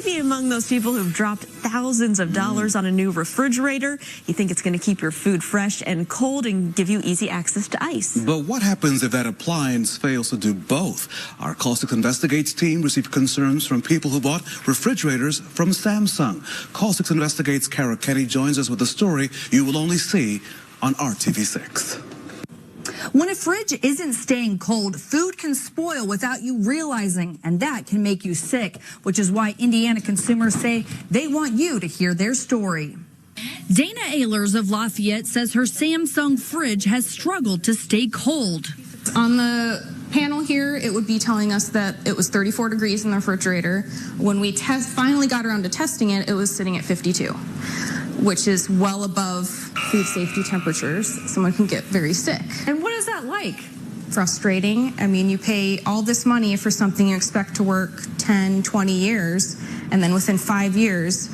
Maybe among those people who've dropped thousands of dollars on a new refrigerator, you think it's going to keep your food fresh and cold and give you easy access to ice. But what happens if that appliance fails to do both? Our Call 6 Investigates team received concerns from people who bought refrigerators from Samsung. Call 6 Investigates' Kara Kenny joins us with a story you will only see on RTV6. When a fridge isn't staying cold, food can spoil without you realizing, and that can make you sick, which is why Indiana consumers say they want you to hear their story. Dana Ehlers of Lafayette says her Samsung fridge has struggled to stay cold. On the panel here, it would be telling us that it was 34 degrees in the refrigerator. When we finally got around to testing it, it was sitting at 52, which is well above food safety temperatures. Someone can get very sick. And what is that like? Frustrating. I mean, you pay all this money for something you expect to work 10, 20 years, and then within 5 years,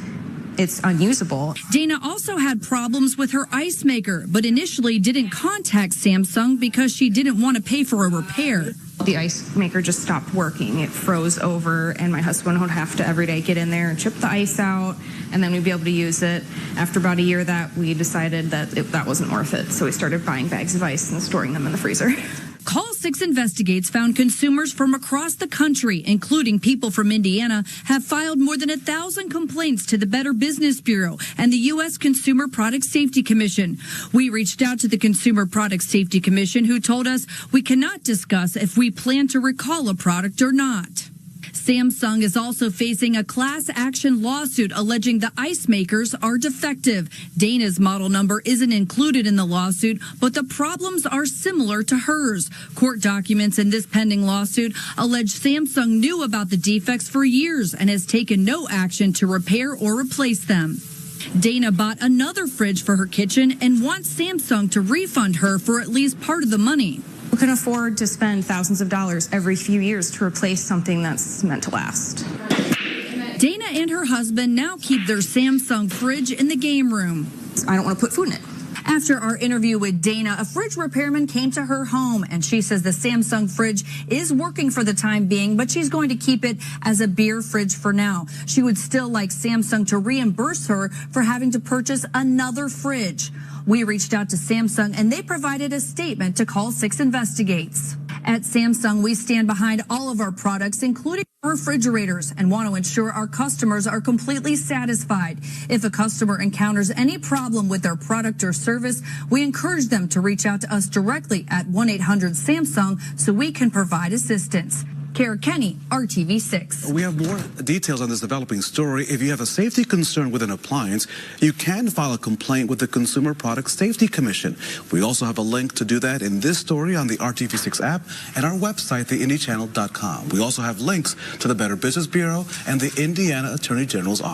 it's unusable. Dana also had problems with her ice maker, but initially didn't contact Samsung because she didn't want to pay for a repair. The ice maker just stopped working. It froze over, and my husband would have to every day get in there and chip the ice out, and then we'd be able to use it. After about a year that, we decided that that wasn't worth it, so we started buying bags of ice and storing them in the freezer. Call 6 Investigates found consumers from across the country, including people from Indiana, have filed more than 1,000 complaints to the Better Business Bureau and the U.S. Consumer Product Safety Commission. We reached out to the Consumer Product Safety Commission, who told us we cannot discuss if we plan to recall a product or not. Samsung is also facing a class action lawsuit alleging the ice makers are defective. Dana's model number isn't included in the lawsuit, but the problems are similar to hers. Court documents in this pending lawsuit allege Samsung knew about the defects for years and has taken no action to repair or replace them. Dana bought another fridge for her kitchen and wants Samsung to refund her for at least part of the money. Who can afford to spend thousands of dollars every few years to replace something that's meant to last? Dana and her husband now keep their Samsung fridge in the game room. I don't want to put food in it. After our interview with Dana, a fridge repairman came to her home, and she says the Samsung fridge is working for the time being, but she's going to keep it as a beer fridge for now. She would still like Samsung to reimburse her for having to purchase another fridge. We reached out to Samsung, and they provided a statement to Call 6 Investigates. At Samsung, we stand behind all of our products, including refrigerators, and want to ensure our customers are completely satisfied. If a customer encounters any problem with their product or service, we encourage them to reach out to us directly at 1-800-SAMSUNG so we can provide assistance. Kara Kenny, RTV6. We have more details on this developing story. If you have a safety concern with an appliance, you can file a complaint with the Consumer Product Safety Commission. We also have a link to do that in this story on the RTV6 app and our website, theindychannel.com. We also have links to the Better Business Bureau and the Indiana Attorney General's office.